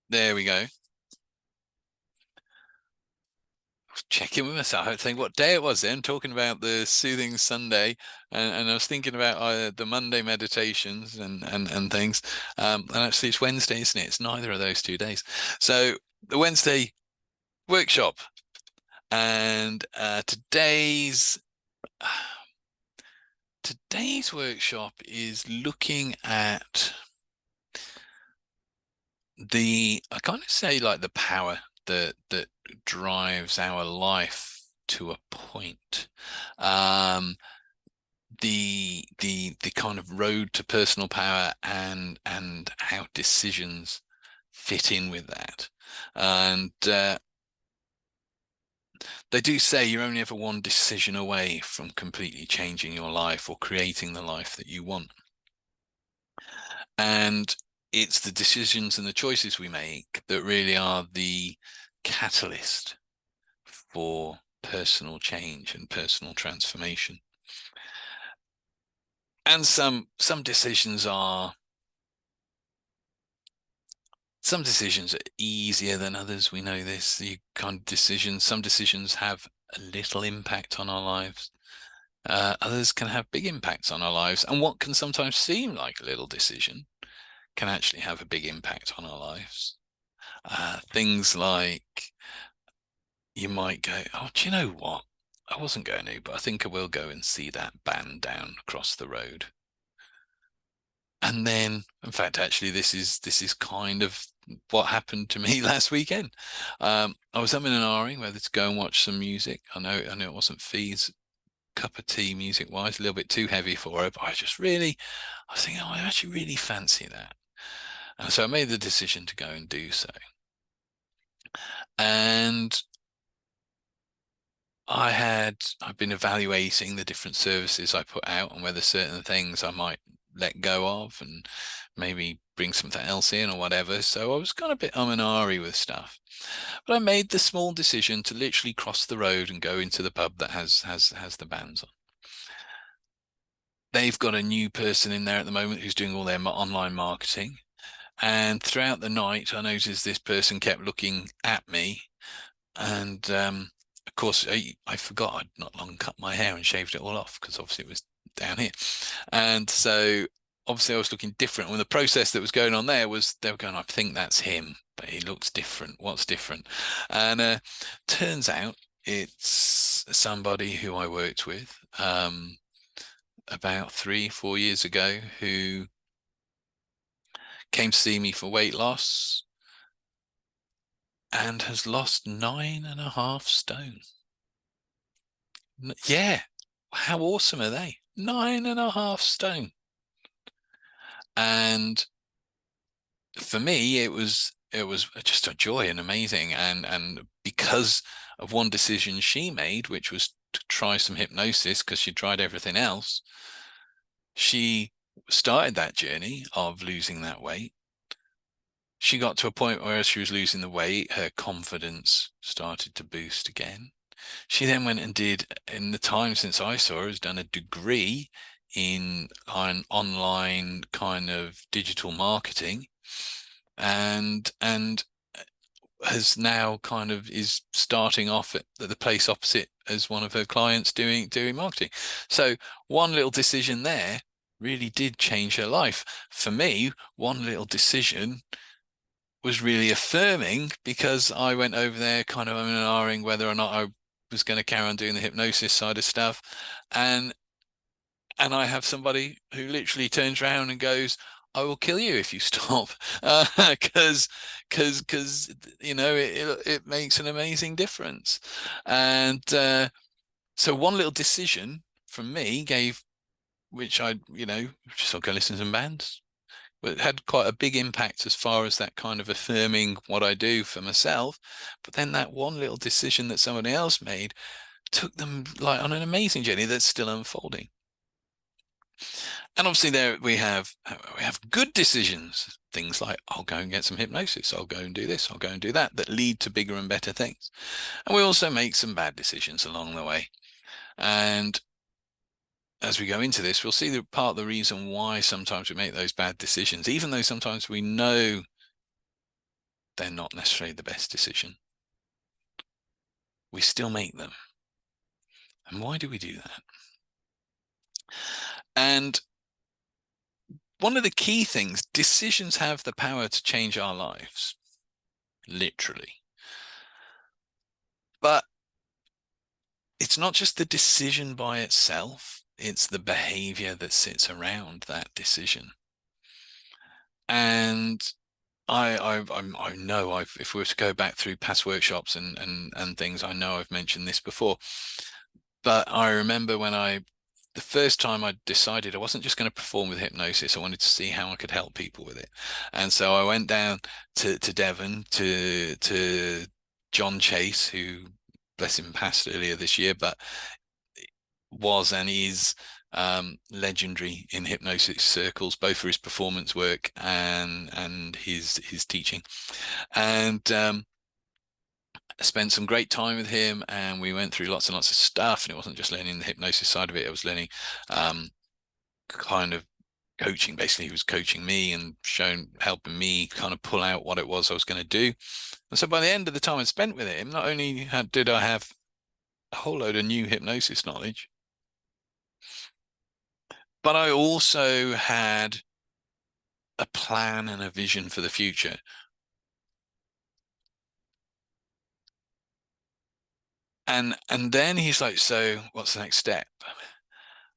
There we go. Checking with myself. I think what day it was then, talking about the Soothing Sunday, and I was thinking about the Monday meditations and things. And actually, it's Wednesday, isn't it? It's neither of those 2 days. So the Wednesday workshop, and today's workshop is looking at I kind of say like the power that drives our life to a point. Um, the kind of road to personal power and how decisions fit in with that. And they do say you're only ever one decision away from completely changing your life or creating the life that you want. And it's the decisions and the choices we make that really are the catalyst for personal change and personal transformation. And some decisions are easier than others. We know this. The kind of decisions, some decisions have a little impact on our lives. Others can have big impacts on our lives. And what can sometimes seem like a little decision can actually have a big impact on our lives. Things like you might go, oh, do you know what? I wasn't going to, but I think I will go and see that band down across the road. And then, in fact, actually, this is kind of what happened to me last weekend. I was up in an ahhing whether to go and watch some music. I know it wasn't Fee's cup of tea music wise, a little bit too heavy for her, but I was thinking, oh, I actually really fancy that. And so I made the decision to go and do so. And I've been evaluating the different services I put out and whether certain things I might let go of and maybe bring something else in or whatever. So I was kind of a bit and ahhing with stuff. But I made the small decision to literally cross the road and go into the pub that has the bands on. They've got a new person in there at the moment who's doing all their online marketing. And throughout the night, I noticed this person kept looking at me. And of course, I forgot I'd not long cut my hair and shaved it all off because obviously it was down here. And so obviously I was looking different. When the process that was going on there was they were going, I think that's him, but he looks different. What's different? And turns out it's somebody who I worked with about 3-4 years ago who came to see me for weight loss and has lost 9.5 stone. Yeah. How awesome are they? 9.5 stone. And for me, it was just a joy and amazing. And because of one decision she made, which was to try some hypnosis because she tried everything else, she started that journey of losing that weight. She got to a point where as she was losing the weight, her confidence started to boost again. She then went and in the time since I saw her, has done a degree in online kind of digital marketing and has now kind of is starting off at the place opposite as one of her clients doing marketing. So one little decision there really did change her life. For me, one little decision was really affirming because I went over there kind of ahhing whether or not I was going to carry on doing the hypnosis side of stuff. And I have somebody who literally turns around and goes, I will kill you if you stop. Because it makes an amazing difference. And so one little decision from me gave, which just I'll go listen to some bands, but it had quite a big impact as far as that kind of affirming what I do for myself. But then that one little decision that somebody else made took them like on an amazing journey that's still unfolding. And obviously there we have good decisions, things like I'll go and get some hypnosis, I'll go and do this, I'll go and do that, that lead to bigger and better things. And we also make some bad decisions along the way. And as we go into this, we'll see that part of the reason why sometimes we make those bad decisions, even though sometimes we know they're not necessarily the best decision. We still make them. And why do we do that? And one of the key things, decisions have the power to change our lives, literally. But it's not just the decision by itself, it's the behavior that sits around that decision. And I know if we were to go back through past workshops and things, I know I've mentioned this before, but I remember when the first time I decided I wasn't just going to perform with hypnosis, I wanted to see how I could help people with it. And so I went down to Devon to John Chase, who, bless him, passed earlier this year, but was and is legendary in hypnosis circles, both for his performance work and his teaching. And I spent some great time with him, and we went through lots and lots of stuff. And it wasn't just learning the hypnosis side of it; I was learning kind of coaching. Basically, he was coaching me and helping me kind of pull out what it was I was going to do. And so by the end of the time I spent with him, not only did I have a whole load of new hypnosis knowledge, but I also had a plan and a vision for the future. And then he's like, so what's the next step?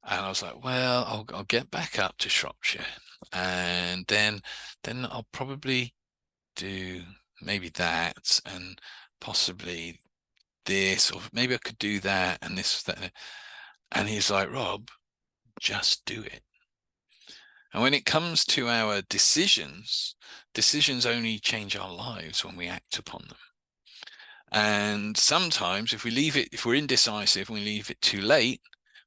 And I was like, well, I'll get back up to Shropshire, and then I'll probably do maybe that, and possibly this, or maybe I could do that and this, that. And he's like, Rob, just do it. And when it comes to our decisions only change our lives when we act upon them. And sometimes if we're indecisive and we leave it too late,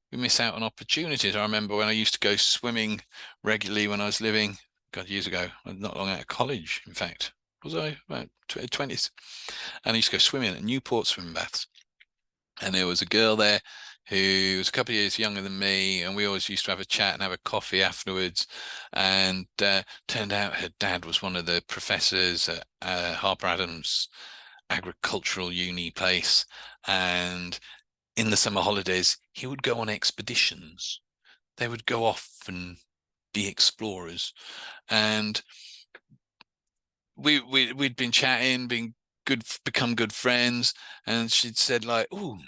we miss out on opportunities. I remember when I used to go swimming regularly when I was living, God, years ago, not long out of college, in fact, was I about 20s? And I used to go swimming at Newport swimming baths. And there was a girl there who was a couple of years younger than me, and we always used to have a chat and have a coffee afterwards. And turned out her dad was one of the professors at Harper Adams agricultural uni place, and in the summer holidays he would go on expeditions. They would go off and be explorers, and we'd been chatting, become good friends, and she'd said like, oh,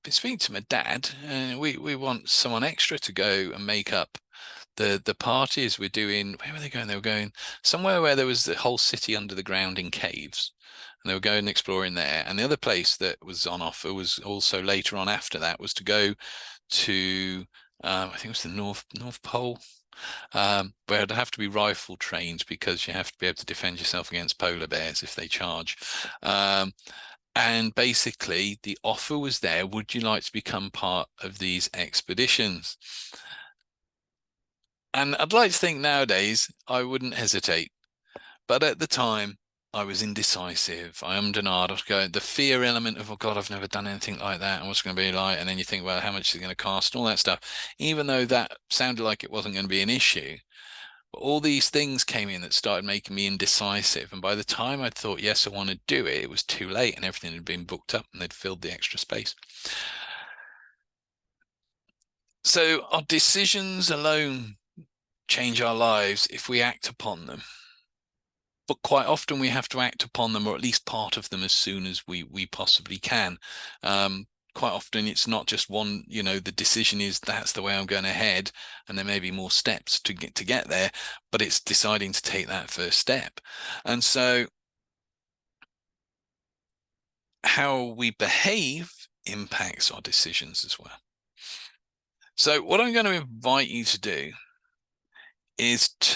been speaking to my dad, and we want someone extra to go and make up the parties we're doing. Where were they going? They were going somewhere where there was the whole city under the ground in caves, and they were going exploring there. And the other place that was on offer was also later on after that was to go to I think it was the North Pole, where it'd have to be rifle trained because you have to be able to defend yourself against polar bears if they charge. And basically the offer was there, would you like to become part of these expeditions? And I'd like to think nowadays I wouldn't hesitate, but at the time I was indecisive. I ummed and ahed. I was going, the fear element of, oh God, I've never done anything like that, and what's it going to be like? And then you think, well, how much is it going to cost and all that stuff, even though that sounded like it wasn't going to be an issue. But all these things came in that started making me indecisive. And by the time I thought, yes, I want to do it, it was too late and everything had been booked up and they'd filled the extra space. So our decisions alone change our lives if we act upon them. But quite often we have to act upon them, or at least part of them, as soon as we possibly can. Quite often it's not just one, the decision is that's the way I'm going to head, and there may be more steps to get there, but it's deciding to take that first step. And so how we behave impacts our decisions as well. So what I'm going to invite you to do is to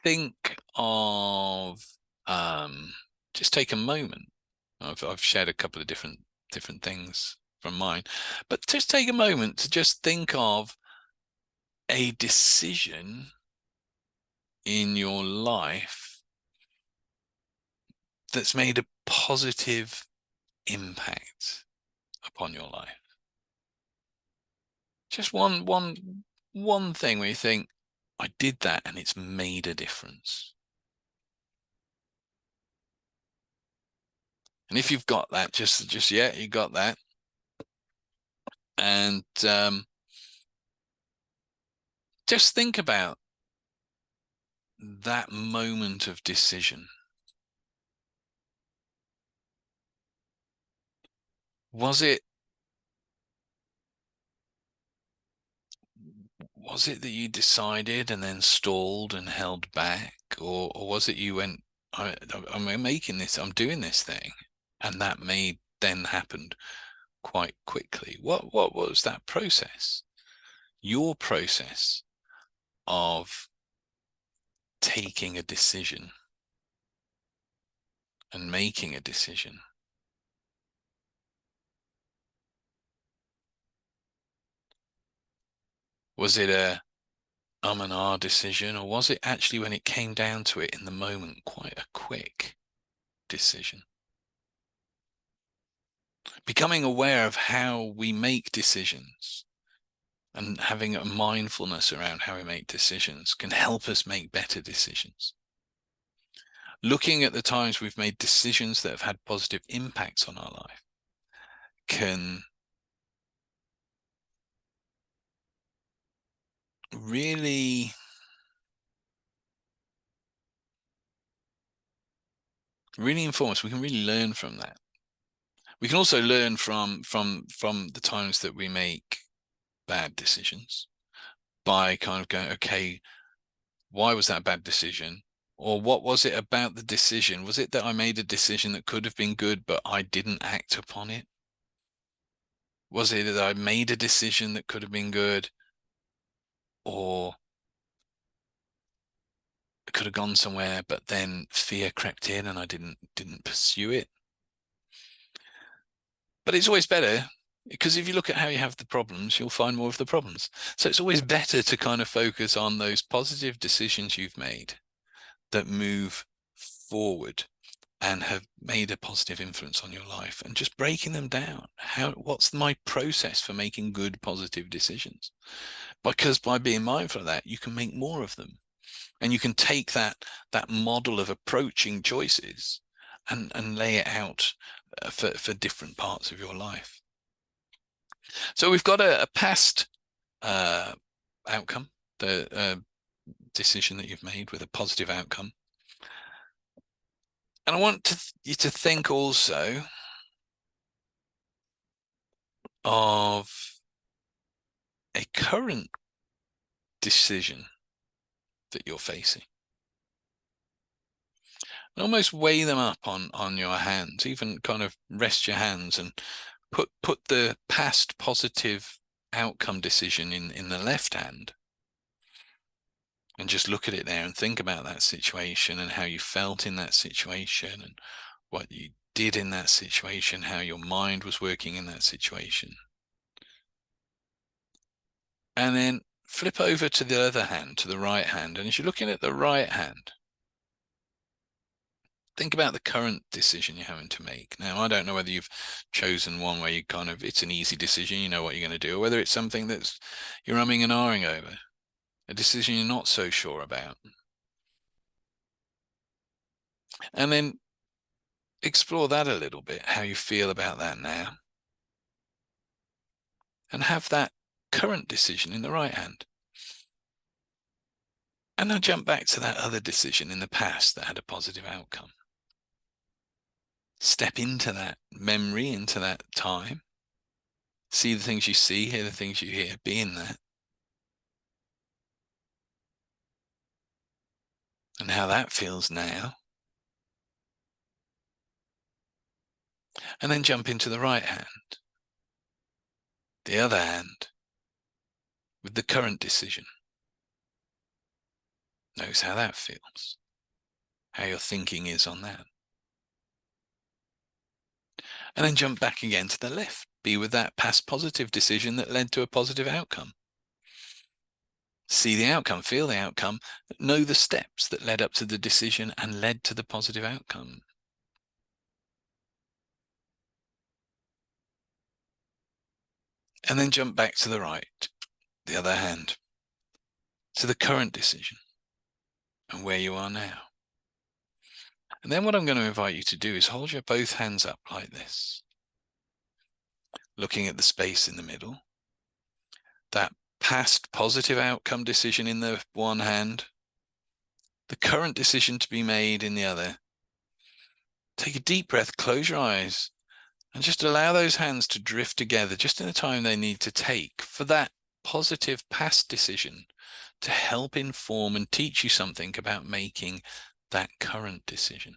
think of, just take a moment. I've shared a couple of different things from mine, but just take a moment to just think of a decision in your life that's made a positive impact upon your life. Just one thing where you think, I did that and it's made a difference. And if you've got that, just yeah, you got that. And just think about that moment of decision. Was it that you decided and then stalled and held back, or was it you went, I'm making this, I'm doing this thing, and that then happened quite quickly? What was that process? Your process of taking a decision and making a decision. Was it a and ah decision, or was it actually, when it came down to it in the moment, quite a quick decision? Becoming aware of how we make decisions and having a mindfulness around how we make decisions can help us make better decisions. Looking at the times we've made decisions that have had positive impacts on our life can really inform us. We can really learn from that. We can also learn from the times that we make bad decisions by kind of going, okay, why was that a bad decision? Or what was it about the decision? Was it that I made a decision that could have been good, but I didn't act upon it? Was it that I made a decision that could have been good, or it could have gone somewhere, but then fear crept in and I didn't pursue it? But it's always better, because if you look at how you have the problems, you'll find more of the problems. So it's always better to kind of focus on those positive decisions you've made that move forward and have made a positive influence on your life, and just breaking them down. What's my process for making good, positive decisions? Because by being mindful of that, you can make more of them, and you can take that model of approaching choices and lay it out for different parts of your life. So we've got a past outcome, the decision that you've made with a positive outcome. And I want you to think also of a current decision that you're facing. And almost weigh them up on your hands, even kind of rest your hands and put the past positive outcome decision in the left hand, and just look at it there and think about that situation and how you felt in that situation and what you did in that situation, how your mind was working in that situation. And then flip over to the other hand, to the right hand. And as you're looking at the right hand, think about the current decision you're having to make. Now, I don't know whether you've chosen one where you kind of, it's an easy decision, you know what you're going to do, or whether it's something that's you're umming and ahhing over, a decision you're not so sure about. And then explore that a little bit, how you feel about that now. And have that current decision in the right hand. And now jump back to that other decision in the past that had a positive outcome. Step into that memory, into that time. See the things you see, hear the things you hear, be in that. And how that feels now. And then jump into the right hand, the other hand, with the current decision. Notice how that feels, how your thinking is on that. And then jump back again to the left. Be with that past positive decision that led to a positive outcome. See the outcome, feel the outcome, know the steps that led up to the decision and led to the positive outcome. And then jump back to the right, the other hand, to the current decision and where you are now. And then what I'm going to invite you to do is hold your both hands up like this, looking at the space in the middle. That past positive outcome decision in the one hand, the current decision to be made in the other. Take a deep breath, close your eyes, and just allow those hands to drift together just in the time they need to take for that positive past decision to help inform and teach you something about making that current decision.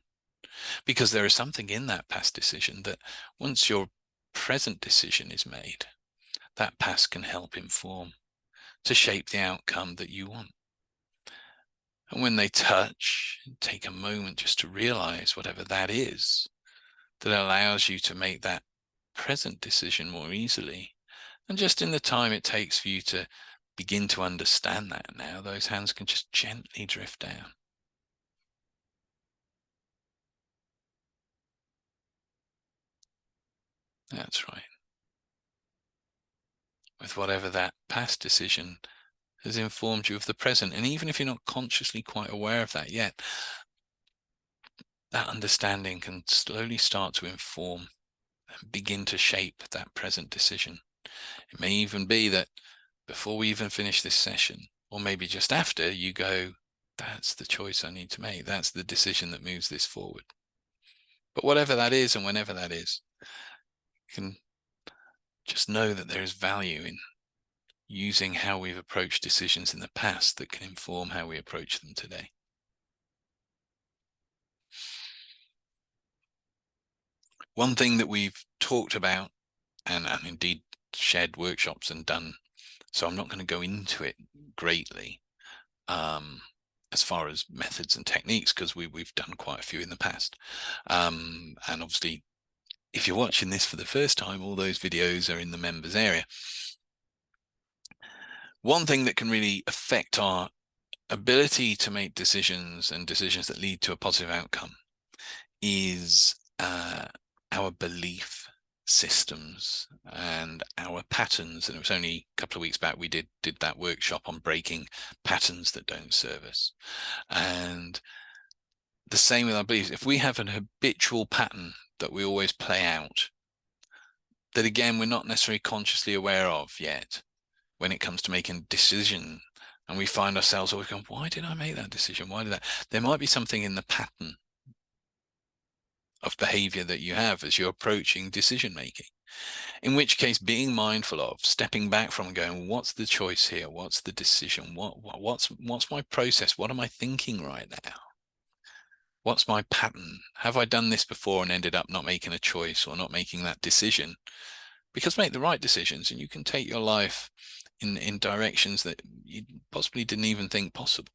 Because there is something in that past decision that once your present decision is made, that past can help inform to shape the outcome that you want. And when they touch, take a moment just to realize whatever that is that allows you to make that present decision more easily. And just in the time it takes for you to begin to understand that now, those hands can just gently drift down. That's right. With whatever that past decision has informed you of the present. And even if you're not consciously quite aware of that yet, that understanding can slowly start to inform and begin to shape that present decision. It may even be that before we even finish this session, or maybe just after, you go, that's the choice I need to make. That's the decision that moves this forward. But whatever that is and whenever that is, you can just know that there is value in using how we've approached decisions in the past that can inform how we approach them today. One thing that we've talked about and indeed shared workshops and done, so I'm not going to go into it greatly as far as methods and techniques, because we've done quite a few in the past. And obviously, if you're watching this for the first time, all those videos are in the members area. One thing that can really affect our ability to make decisions and decisions that lead to a positive outcome is our belief systems and our patterns. And it was only a couple of weeks back we did that workshop on breaking patterns that don't serve us. And the same with our beliefs. If we have an habitual pattern that we always play out, that again we're not necessarily consciously aware of yet, when it comes to making a decision, and we find ourselves always going, why did I make that decision? Why did that? There might be something in the pattern of behavior that you have as you're approaching decision making, in which case being mindful of stepping back from and going, what's the choice here? What's the decision? What's my process? What am I thinking right now? What's my pattern? Have I done this before and ended up not making a choice or not making that decision? Because make the right decisions and you can take your life in directions that you possibly didn't even think possible.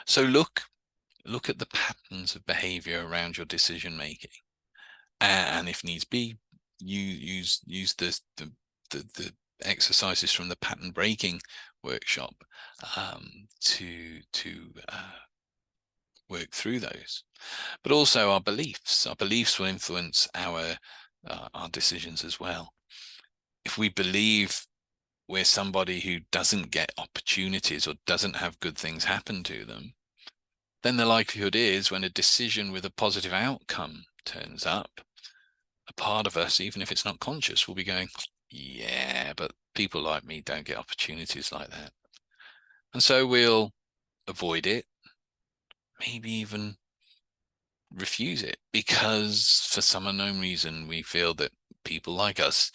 So look at the patterns of behavior around your decision making, and if needs be, you use the exercises from the pattern breaking workshop to work through those. But also our beliefs will influence our decisions as well. If we believe we're somebody who doesn't get opportunities or doesn't have good things happen to them, then the likelihood is when a decision with a positive outcome turns up, a part of us, even if it's not conscious, will be going, yeah, but people like me don't get opportunities like that. And so we'll avoid it, maybe even refuse it, because for some unknown reason, we feel that people like us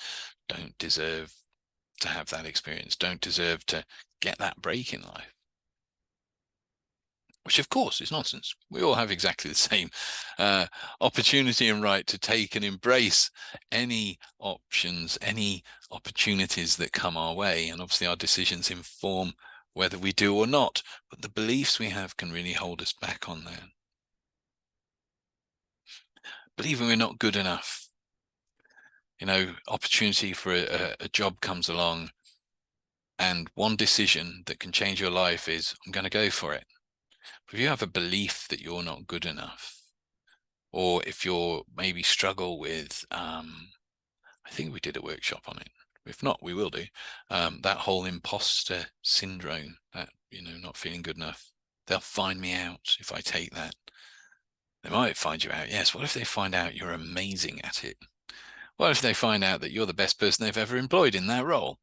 don't deserve to have that experience, don't deserve to get that break in life. Which of course is nonsense. We all have exactly the same opportunity and right to take and embrace any options, any opportunities that come our way. And obviously our decisions inform whether we do or not, but the beliefs we have can really hold us back on that. Believing we're not good enough. You know, opportunity for a job comes along, and one decision that can change your life is, I'm going to go for it. But if you have a belief that you're not good enough, or if you're maybe struggle with, I think we did a workshop on it. If not, we will do. That whole imposter syndrome, that, you know, not feeling good enough. They'll find me out if I take that. They might find you out, yes. What if they find out you're amazing at it? What if they find out that you're the best person they've ever employed in that role?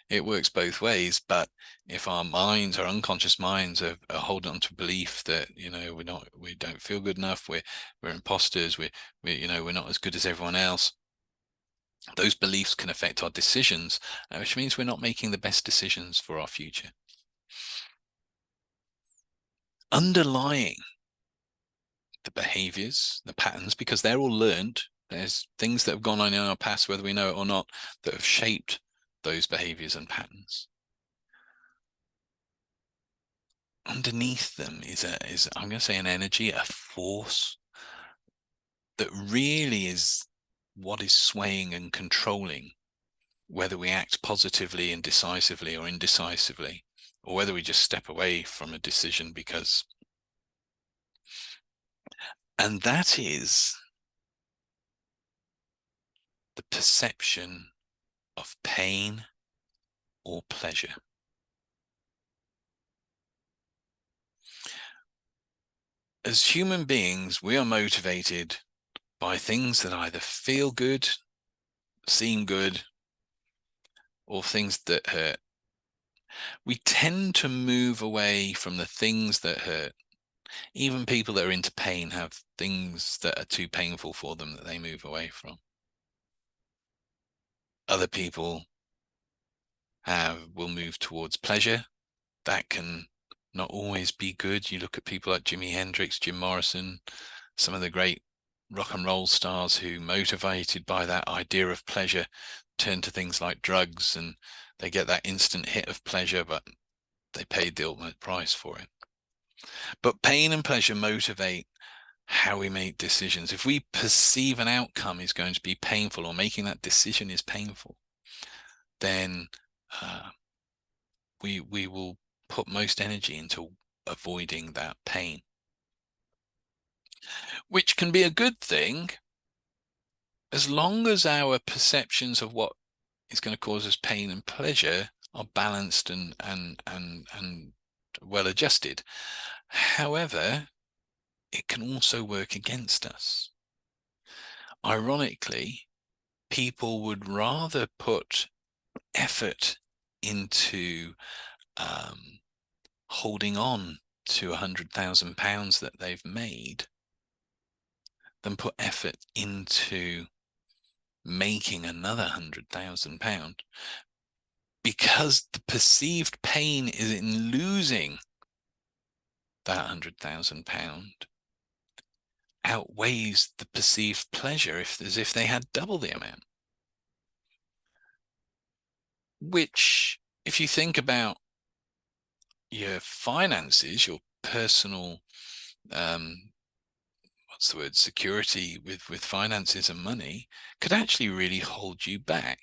It works both ways. But if our minds, our unconscious minds, are holding on to belief that, we don't feel good enough, we're imposters, we're not as good as everyone else, those beliefs can affect our decisions, which means we're not making the best decisions for our future. Underlying the behaviors, the patterns, because they're all learned. There's things that have gone on in our past, whether we know it or not, that have shaped those behaviors and patterns. Underneath them is I'm going to say, an energy, a force that really is what is swaying and controlling whether we act positively and decisively or indecisively, or whether we just step away from a decision and that is the perception of pain or pleasure. As human beings, we are motivated by things that either feel good, seem good, or things that hurt. We tend to move away from the things that hurt. Even people that are into pain have things that are too painful for them that they move away from. Other people will move towards pleasure. That can not always be good. You look at people like Jimi Hendrix, Jim Morrison, some of the great rock and roll stars who, motivated by that idea of pleasure, turn to things like drugs, and they get that instant hit of pleasure, but they paid the ultimate price for it. But pain and pleasure motivate how we make decisions. If we perceive an outcome is going to be painful, or making that decision is painful, then we will put most energy into avoiding that pain, which can be a good thing as long as our perceptions of what is going to cause us pain and pleasure are balanced and well adjusted. However, it can also work against us. Ironically, people would rather put effort into holding on to £100,000 that they've made than put effort into making another £100,000, because the perceived pain is in losing that £100,000 outweighs the perceived pleasure as if they had double the amount. Which, if you think about your finances, your personal what's the word, security with finances and money, could actually really hold you back.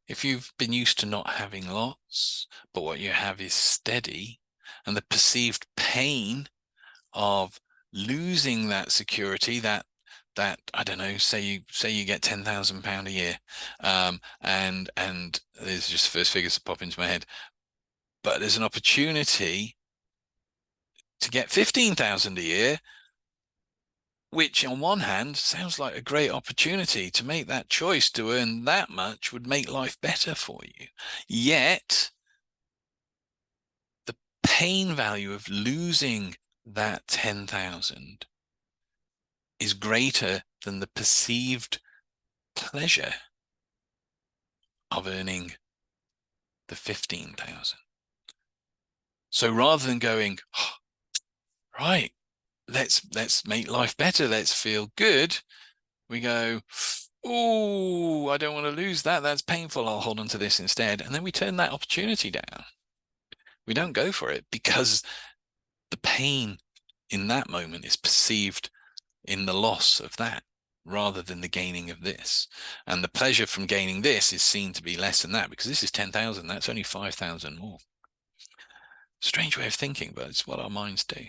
If you've been used to not having lots, but what you have is steady, and the perceived pain of losing that security, that I don't know, say you get £10,000 a year, and there's just first figures that pop into my head, but there's an opportunity to get 15,000 a year, which on one hand sounds like a great opportunity. To make that choice to earn that much would make life better for you. Yet the pain value of losing that 10,000 is greater than the perceived pleasure of earning the 15,000. So rather than going, oh, right, let's make life better, let's feel good, we go, oh, I don't want to lose that. That's painful. I'll hold on to this instead. And then we turn that opportunity down. We don't go for it because the pain in that moment is perceived in the loss of that rather than the gaining of this. And the pleasure from gaining this is seen to be less than that, because this is 10,000. That's only 5,000 more. Strange way of thinking, but it's what our minds do.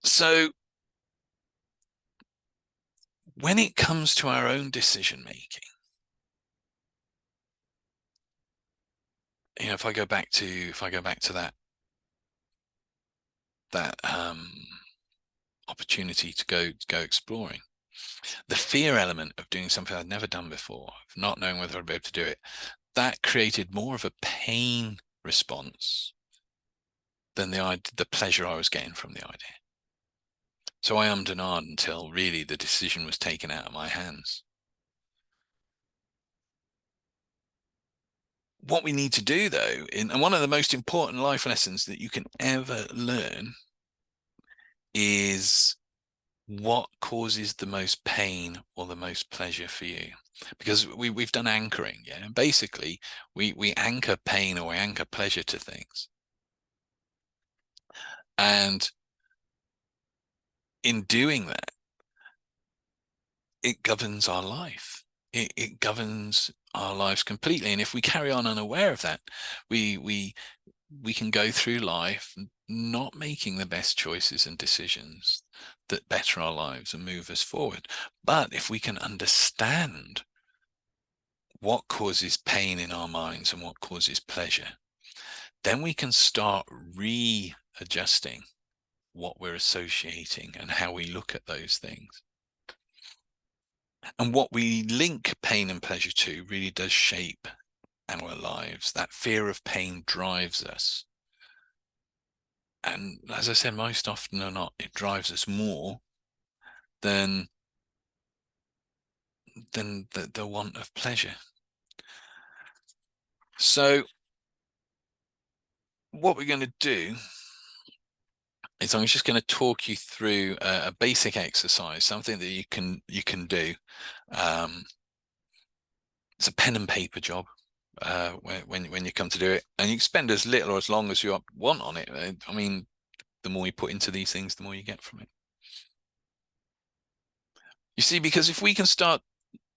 So when it comes to our own decision making, if I go back to that opportunity to go exploring. The fear element of doing something I'd never done before, of not knowing whether I'd be able to do it, that created more of a pain response than the pleasure I was getting from the idea. So I ummed and ahed until really the decision was taken out of my hands. What we need to do, though, and one of the most important life lessons that you can ever learn, is what causes the most pain or the most pleasure for you. Because we've done anchoring, yeah. Basically, we anchor pain or we anchor pleasure to things, and in doing that, it governs our life. It governs our lives completely. And if we carry on unaware of that, we can go through life not making the best choices and decisions that better our lives and move us forward. But if we can understand what causes pain in our minds and what causes pleasure, then we can start readjusting what we're associating and how we look at those things. And what we link pain and pleasure to really does shape our lives. That fear of pain drives us. And as I said, most often or not, it drives us more than the want of pleasure. So what we're going to do is I'm just going to talk you through a basic exercise, something that you can do. It's a pen and paper job when you come to do it, and you can spend as little or as long as you want on it. I mean, the more you put into these things, the more you get from it. You see, because if we can start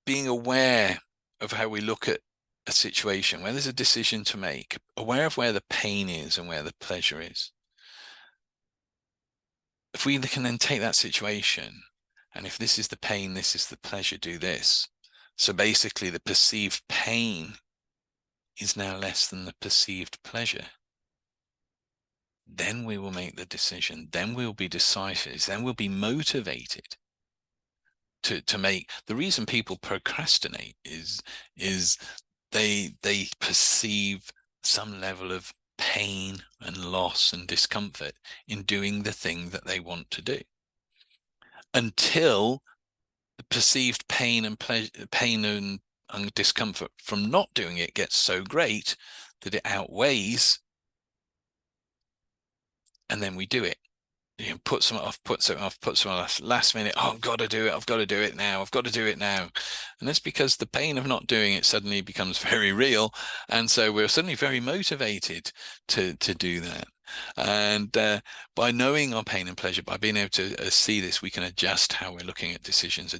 being aware of how we look at a situation where there's a decision to make, aware of where the pain is and where the pleasure is, if we can then take that situation, and if this is the pain, this is the pleasure, do this. So basically the perceived pain is now less than the perceived pleasure. Then we will make the decision. Then we'll be decisive. Then we'll be motivated to make. The reason people procrastinate is they perceive some level of pain and loss and discomfort in doing the thing that they want to do, until the perceived pain and pleasure, pain and discomfort from not doing it gets so great that it outweighs, and then we do it. You know, put something off, put something off, last minute. Oh, I've got to do it. I've got to do it now. I've got to do it now. And that's because the pain of not doing it suddenly becomes very real. And so we're suddenly very motivated to do that. And by knowing our pain and pleasure, by being able to see this, we can adjust how we're looking at decisions,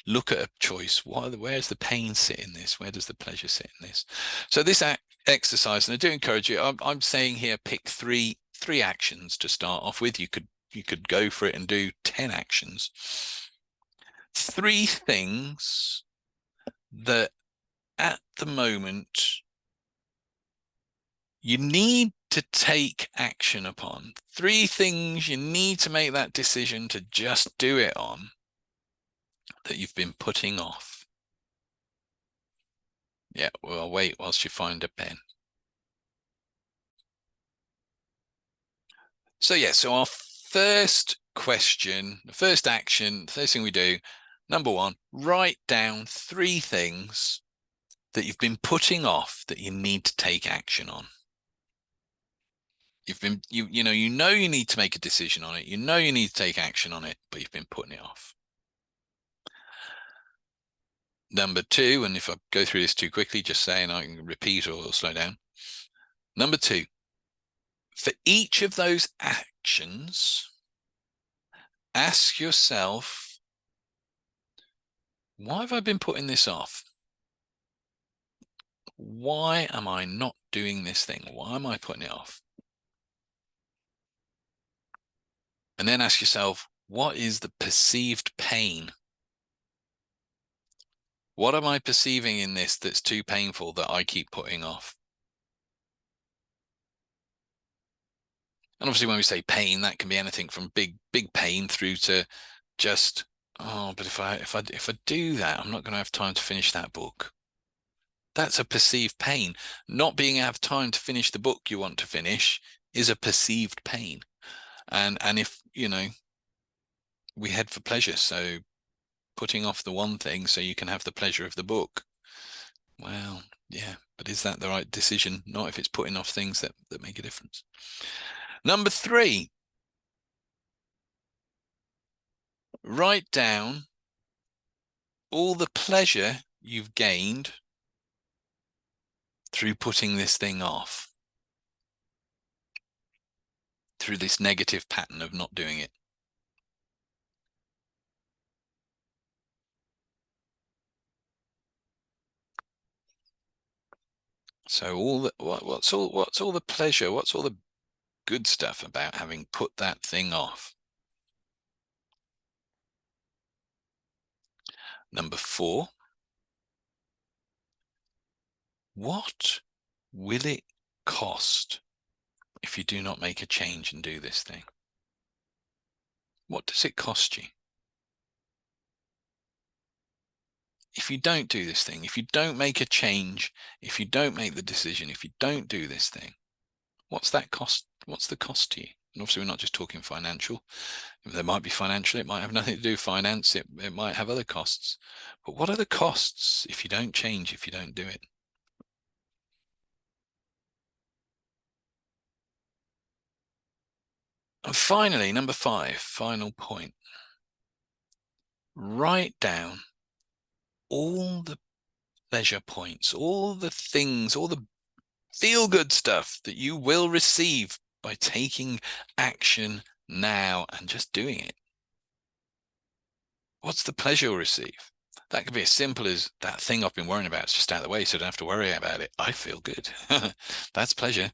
look at a choice. Where's the pain sit in this? Where does the pleasure sit in this? So this exercise, and I do encourage you, I'm saying here, pick three actions to start off with. You could go for it and do 10 actions. 3 things that at the moment you need to take action upon. 3 things you need to make that decision to just do it on, that you've been putting off. Yeah, well, I'll wait whilst you find a pen. So yeah, so our first question, the first action, the first thing we do, number 1, write down 3 things that you've been putting off that you need to take action on. You've been, you know you need to make a decision on it. You know you need to take action on it, but you've been putting it off. Number 2, and if I go through this too quickly, just saying I can repeat or slow down. Number 2, for each of those actions, ask yourself, why have I been putting this off? Why am I not doing this thing? Why am I putting it off? And then ask yourself, what is the perceived pain? What am I perceiving in this that's too painful that I keep putting off? And obviously when we say pain, that can be anything from big pain through to just, oh, but if I do that, I'm not going to have time to finish that book. That's a perceived pain. Not being able to have time to finish the book you want to finish is a perceived pain. And if, we head for pleasure, so putting off the one thing so you can have the pleasure of the book. Well, yeah, but is that the right decision? Not if it's putting off things that make a difference. Number 3, write down all the pleasure you've gained through putting this thing off, through this negative pattern of not doing it. So what's all the pleasure, what's all the good stuff about having put that thing off? Number 4, what will it cost if you do not make a change and do this thing? What does it cost you? If you don't do this thing, if you don't make a change, if you don't make the decision, if you don't do this thing, what's that cost? What's the cost to you? And obviously we're not just talking financial. There might be financial, it might have nothing to do with finance, it might have other costs. But what are the costs if you don't change, if you don't do it? And finally, number 5, final point. Write down all the pleasure points, all the things, all the feel-good stuff that you will receive by taking action now and just doing it. What's the pleasure you'll receive? That could be as simple as that thing I've been worrying about. It's just out of the way, so I don't have to worry about it. I feel good. That's pleasure.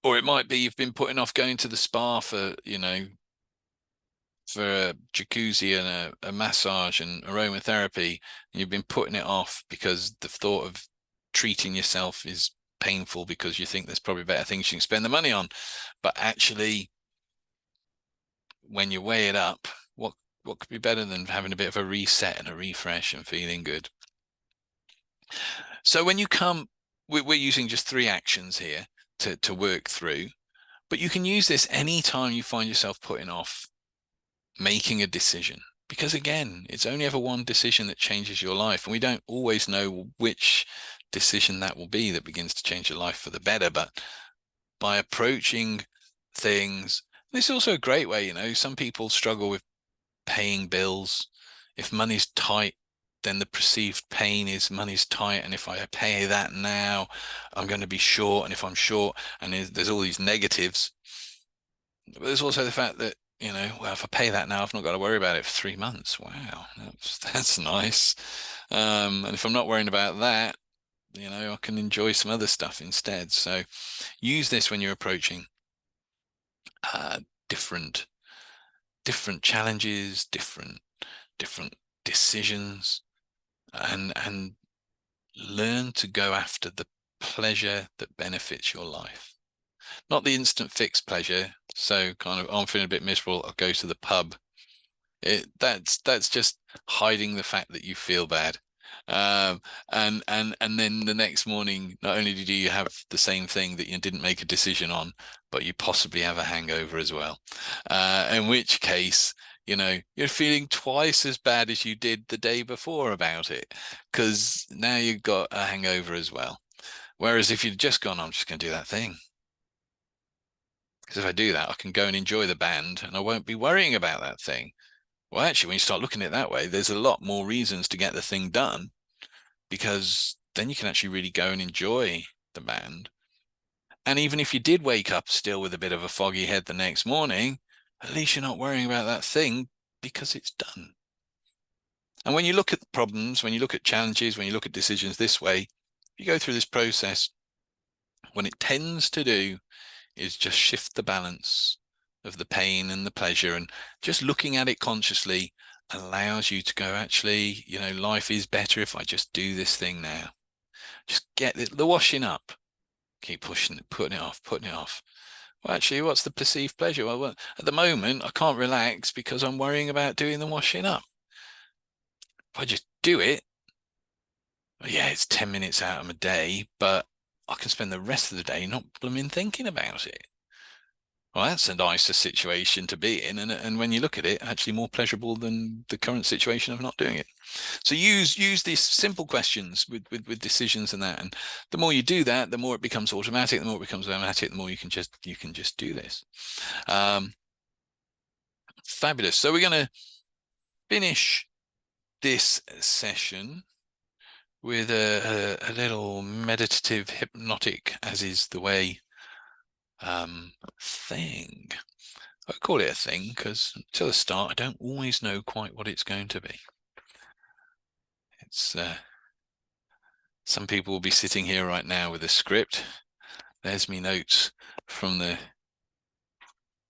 Or it might be you've been putting off going to the spa for, for a jacuzzi and a massage and aromatherapy, and you've been putting it off because the thought of treating yourself is painful because you think there's probably better things you can spend the money on. But actually, when you weigh it up, what could be better than having a bit of a reset and a refresh and feeling good? So when you come, we're using just 3 actions here to work through, but you can use this anytime you find yourself putting off making a decision, because again, it's only ever one decision that changes your life, and we don't always know which decision that will be that begins to change your life for the better. But by approaching things, this is also a great way, some people struggle with paying bills. If money's tight, then the perceived pain is money's tight, and if I pay that now, I'm going to be short, and if I'm short, and there's all these negatives. But there's also the fact that, well, if I pay that now, I've not got to worry about it for 3 months. Wow, that's nice. And if I'm not worrying about that, I can enjoy some other stuff instead. So use this when you're approaching different challenges, different decisions, and learn to go after the pleasure that benefits your life. Not the instant fix pleasure. So kind of, I'm feeling a bit miserable, I'll go to the pub. That's just hiding the fact that you feel bad. And then the next morning, not only did you have the same thing that you didn't make a decision on, but you possibly have a hangover as well. In which case, you're feeling twice as bad as you did the day before about it, because now you've got a hangover as well. Whereas if you'd just gone, I'm just going to do that thing, because if I do that, I can go and enjoy the band and I won't be worrying about that thing. Well, actually, when you start looking at it that way, there's a lot more reasons to get the thing done, because then you can actually really go and enjoy the band. And even if you did wake up still with a bit of a foggy head the next morning, at least you're not worrying about that thing because it's done. And when you look at the problems, when you look at challenges, when you look at decisions this way, you go through this process, what it tends to do is just shift the balance of the pain and the pleasure, and just looking at it consciously allows you to go, actually, life is better if I just do this thing now. Just get the washing up. Keep pushing it, putting it off, putting it off. Well, actually, what's the perceived pleasure? Well, at the moment, I can't relax because I'm worrying about doing the washing up. If I just do it, well, yeah, it's 10 minutes out of my day, but I can spend the rest of the day not blooming thinking about it. Well, that's a nicer situation to be in, and when you look at it, actually more pleasurable than the current situation of not doing it. So use these simple questions with decisions and that, and the more you do that, the more it becomes automatic. The more it becomes automatic, the more you can just do this. Fabulous. So we're going to finish this session with a little meditative, hypnotic, as is the way, thing. I call it a thing because until the start, I don't always know quite what it's going to be. It's some people will be sitting here right now with a script. There's me notes from the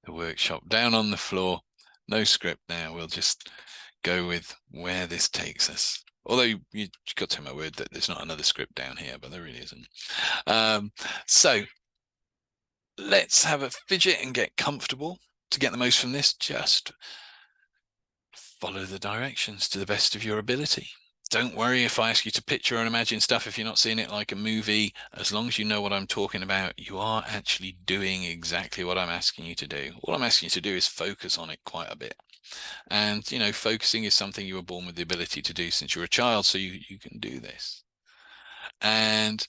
workshop down on the floor. No script now. We'll just go with where this takes us. Although you got to take my word that there's not another script down here, but there really isn't. So let's have a fidget and get comfortable. To get the most from this, just follow the directions to the best of your ability. Don't worry if I ask you to picture and imagine stuff if you're not seeing it like a movie. As long as you know what I'm talking about, you are actually doing exactly what I'm asking you to do. All I'm asking you to do is focus on it quite a bit. And, you know, focusing is something you were born with the ability to do since you were a child, so you can do this. And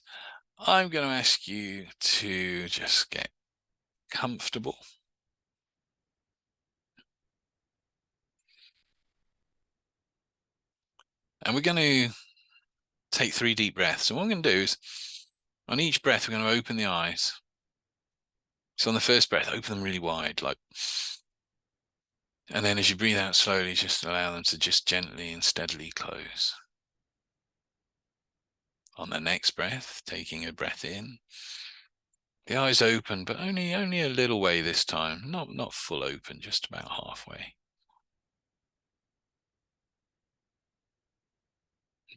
I'm going to ask you to just get comfortable. And we're going to take 3 deep breaths. And what I'm going to do is, on each breath, we're going to open the eyes. So on the first breath, open them really wide, like, and then as you breathe out slowly, just allow them to just gently and steadily close. On the next breath, taking a breath in, the eyes open, but only a little way this time, not full open, just about halfway.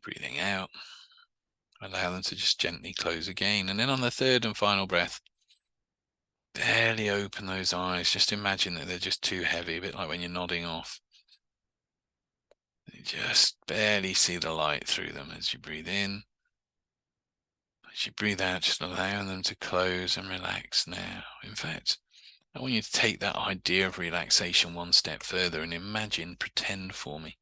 Breathing out, allow them to just gently close again. And then on the third and final breath, barely open those eyes. Just imagine that they're just too heavy, a bit like when you're nodding off. You just barely see the light through them as you breathe in. As you breathe out, just allowing them to close and relax now. In fact, I want you to take that idea of relaxation one step further and imagine, pretend for me,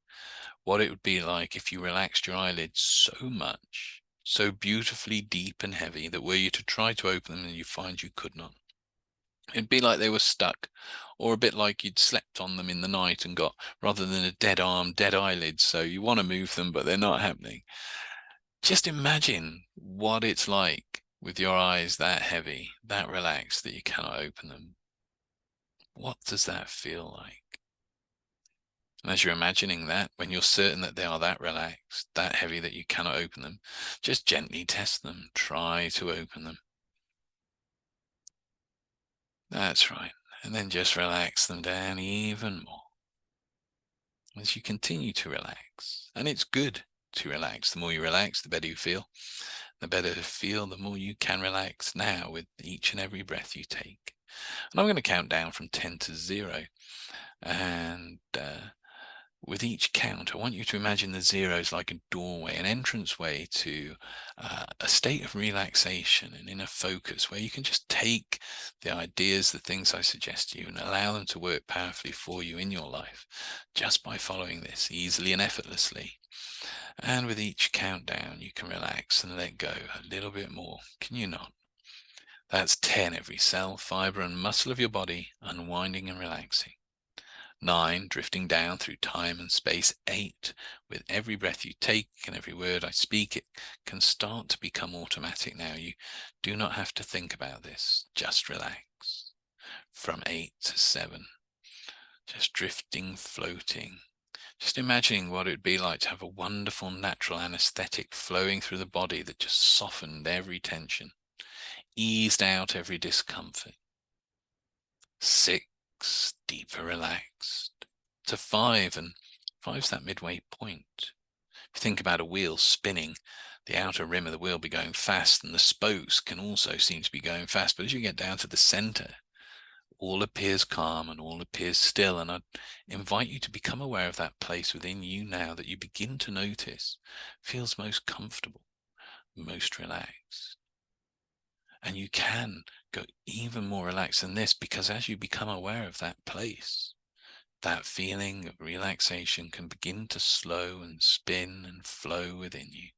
what it would be like if you relaxed your eyelids so much, so beautifully deep and heavy that were you to try to open them and you find you could not. It'd be like they were stuck, or a bit like you'd slept on them in the night and got, rather than a dead arm, dead eyelids. So you want to move them, but they're not happening. Just imagine what it's like with your eyes that heavy, that relaxed that you cannot open them. What does that feel like? And as you're imagining that, when you're certain that they are that relaxed, that heavy that you cannot open them, just gently test them. Try to open them. That's right. And then just relax them down even more. As you continue to relax, and it's good to relax. The more you relax, the better you feel. The better you feel, the more you can relax now with each and every breath you take. And I'm going to count down from 10 to 0. And with each count, I want you to imagine the zeros like a doorway, an entranceway to a state of relaxation and inner focus where you can just take the ideas, the things I suggest to you, and allow them to work powerfully for you in your life just by following this easily and effortlessly. And with each countdown, you can relax and let go a little bit more. Can you not? That's 10, every cell, fiber, and muscle of your body unwinding and relaxing. 9, drifting down through time and space. 8, with every breath you take and every word I speak, it can start to become automatic now. You do not have to think about this. Just relax. From 8 to 7, just drifting, floating. Just imagining what it would be like to have a wonderful natural anesthetic flowing through the body that just softened every tension, eased out every discomfort. 6, deeper relaxed, to 5, and 5's that midway point. If you think about a wheel spinning, the outer rim of the wheel be going fast, and the spokes can also seem to be going fast. But as you get down to the center, all appears calm and all appears still. And I'd invite you to become aware of that place within you now that you begin to notice feels most comfortable, most relaxed. And you can go even more relaxed than this, because as you become aware of that place, that feeling of relaxation can begin to slow and spin and flow within you.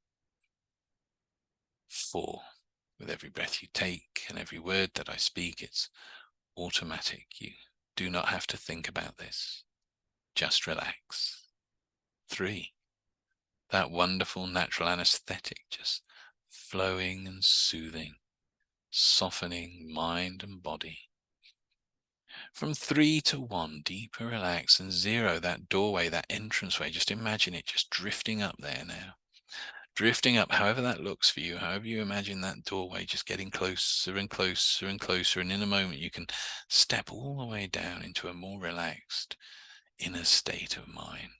4. With every breath you take and every word that I speak, it's automatic. You do not have to think about this. Just relax. 3. That wonderful natural anesthetic just flowing and soothing, softening mind and body. From 3 to 1, deeper relax, and 0, that doorway, that entranceway, just imagine it just drifting up there now. Drifting up, however that looks for you, however you imagine that doorway, just getting closer and closer and closer. And in a moment, you can step all the way down into a more relaxed inner state of mind.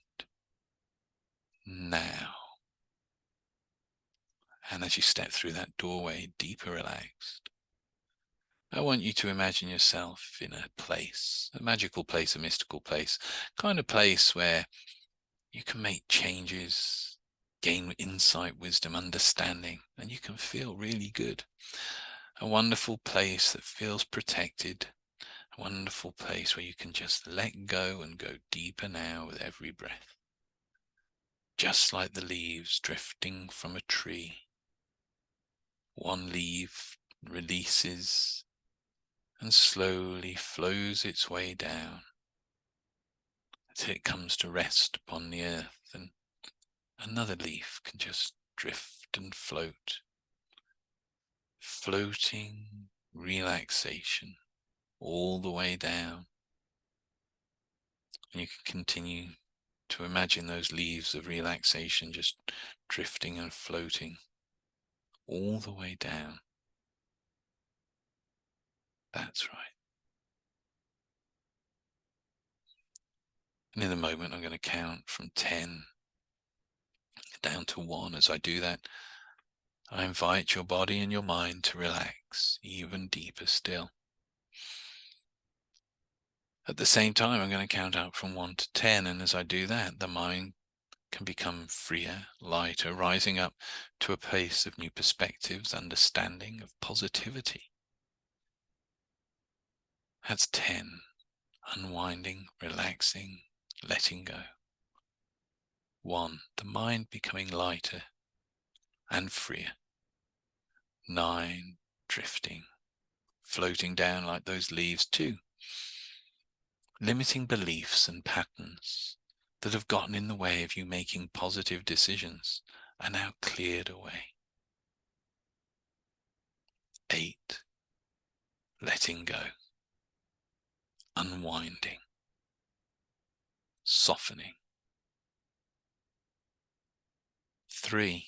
Now, and as you step through that doorway, deeper relaxed, I want you to imagine yourself in a place, a magical place, a mystical place, kind of place where you can make changes, gain insight, wisdom, understanding, and you can feel really good. A wonderful place that feels protected, a wonderful place where you can just let go and go deeper now with every breath. Just like the leaves drifting from a tree. One leaf releases and slowly flows its way down until it comes to rest upon the earth, and another leaf can just drift and float. Floating relaxation all the way down. And you can continue to imagine those leaves of relaxation just drifting and floating all the way down. That's right. And in a moment, I'm going to count from 10 down to 1. As I do that, I invite your body and your mind to relax even deeper still. At the same time, I'm going to count up from 1 to 10. And as I do that, the mind can become freer, lighter, rising up to a place of new perspectives, understanding, of positivity. That's 10. Unwinding, relaxing, letting go. 1. The mind becoming lighter and freer. 9. Drifting, floating down like those leaves. 2. Limiting beliefs and patterns that have gotten in the way of you making positive decisions are now cleared away. 8. Letting go, unwinding, softening. 3.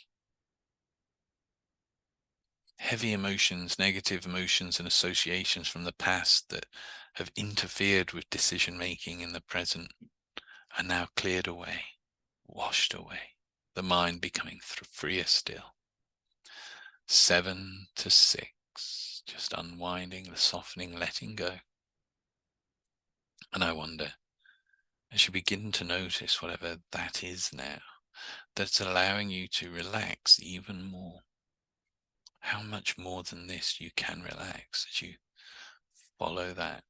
Heavy emotions, negative emotions and associations from the past that have interfered with decision making in the present are now cleared away, washed away, the mind becoming freer still. 7 to 6, just unwinding, the softening, letting go. And I wonder, as you begin to notice whatever that is now, that's allowing you to relax even more, how much more than this you can relax as you follow that.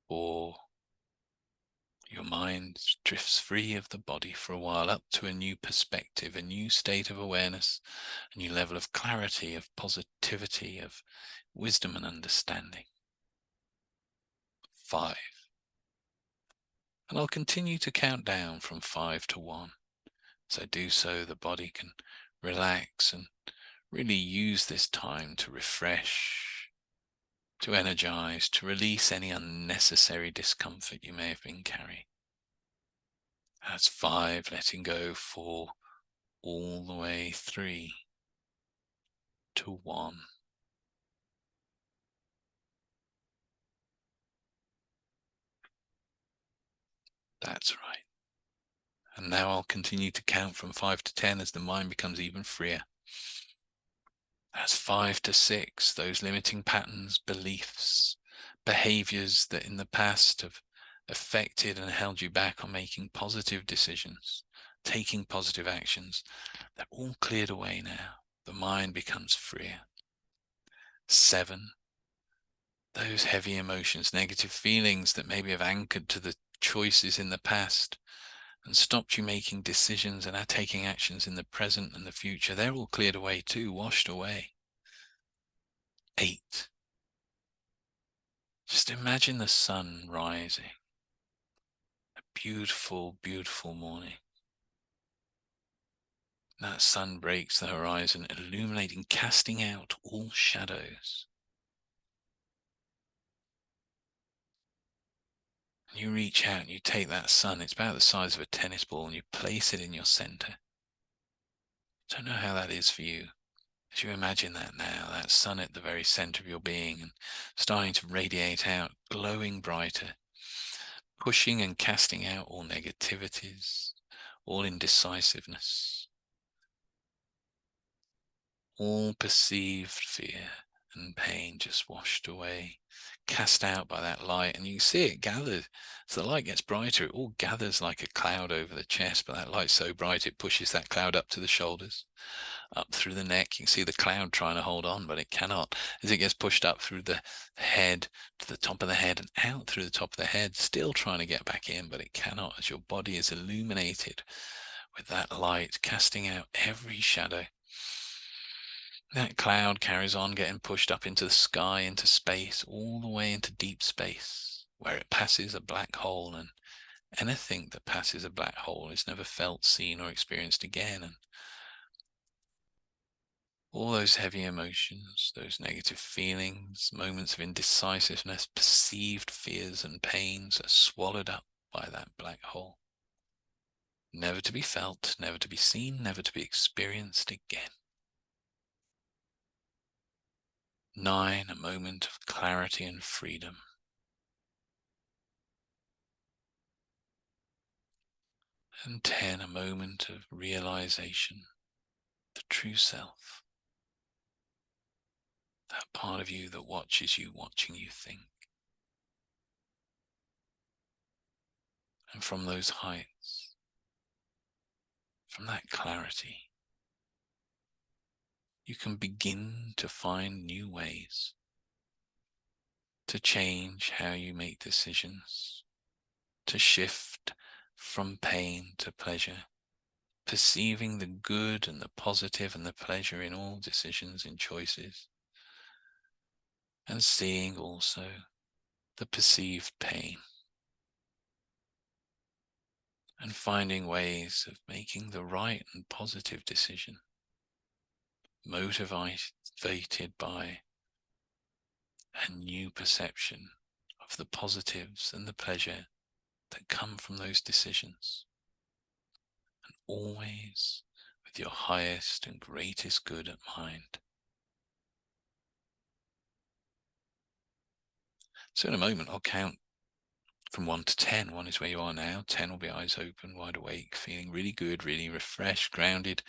Or your mind drifts free of the body for a while up to a new perspective, a new state of awareness, a new level of clarity, of positivity, of wisdom and understanding. 5. And I'll continue to count down from 5 to 1. As I do so, the body can relax and really use this time to refresh, to energize, to release any unnecessary discomfort you may have been carrying. That's 5, letting go. 4, all the way. 3 to 1. That's right. And now I'll continue to count from 5 to 10 as the mind becomes even freer. That's 5 to 6, those limiting patterns, beliefs, behaviors that in the past have affected and held you back on making positive decisions, taking positive actions. They're all cleared away now. The mind becomes freer. 7, those heavy emotions, negative feelings that maybe have anchored to the choices in the past and stopped you making decisions and are taking actions in the present and the future. They're all cleared away too, washed away. 8, just imagine the sun rising. A beautiful, beautiful morning. That sun breaks the horizon, illuminating, casting out all shadows. And you reach out and you take that sun, it's about the size of a tennis ball, and you place it in your center. Don't know how that is for you. As you imagine that now, that sun at the very center of your being and starting to radiate out, glowing brighter, pushing and casting out all negativities, all indecisiveness, all perceived fear and pain just washed away, cast out by that light. And you see it gather as the light gets brighter. It all gathers like a cloud over the chest, but that light's so bright it pushes that cloud up to the shoulders, up through the neck. You can see the cloud trying to hold on, but it cannot, as it gets pushed up through the head to the top of the head and out through the top of the head, still trying to get back in, but it cannot, as your body is illuminated with that light, casting out every shadow. That cloud carries on getting pushed up into the sky, into space, all the way into deep space, where it passes a black hole, and anything that passes a black hole is never felt, seen, or experienced again. And all those heavy emotions, those negative feelings, moments of indecisiveness, perceived fears and pains are swallowed up by that black hole, never to be felt, never to be seen, never to be experienced again. 9, a moment of clarity and freedom. And 10, a moment of realization, the true self, that part of you that watches you, watching you think. And from those heights, from that clarity, you can begin to find new ways to change how you make decisions, to shift from pain to pleasure, perceiving the good and the positive and the pleasure in all decisions and choices, and seeing also the perceived pain, and finding ways of making the right and positive decision, motivated by a new perception of the positives and the pleasure that come from those decisions, and always with your highest and greatest good at mind. So in a moment, I'll count from 1 to 10. 1 is where you are now. 10 will be eyes open, wide awake, feeling really good, really refreshed, grounded,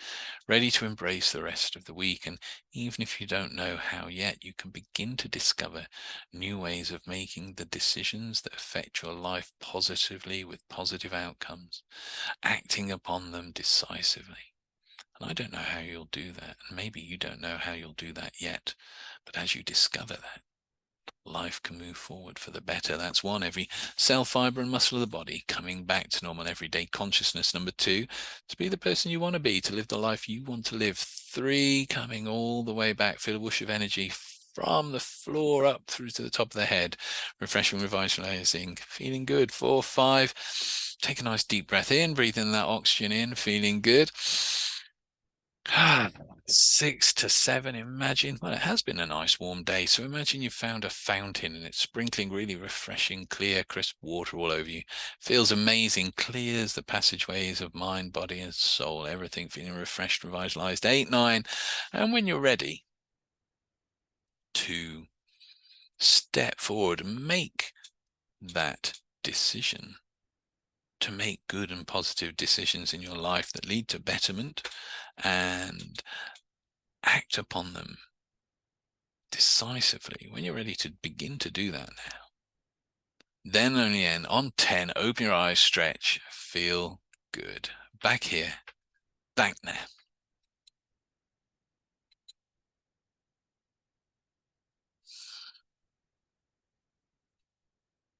ready to embrace the rest of the week. And even if you don't know how yet, you can begin to discover new ways of making the decisions that affect your life positively with positive outcomes, acting upon them decisively. And I don't know how you'll do that. And maybe you don't know how you'll do that yet. But as you discover that, life can move forward for the better. That's 1, every cell, fiber, and muscle of the body coming back to normal everyday consciousness. Number 2, to be the person you want to be, to live the life you want to live. 3, coming all the way back, feel a whoosh of energy from the floor up through to the top of the head, refreshing, revitalizing, feeling good. 4, 5, take a nice deep breath in, breathe in that oxygen in, feeling good. 6 to 7, imagine, well, it has been a nice warm day, so imagine you found a fountain and it's sprinkling really refreshing, clear, crisp water all over you. Feels amazing, clears the passageways of mind, body, and soul, everything feeling refreshed, revitalized. 8, 9, and when you're ready to step forward and make that decision to make good and positive decisions in your life that lead to betterment, and act upon them decisively when you're ready to begin to do that now. Then only end on 10, open your eyes, stretch, feel good. Back here, back now.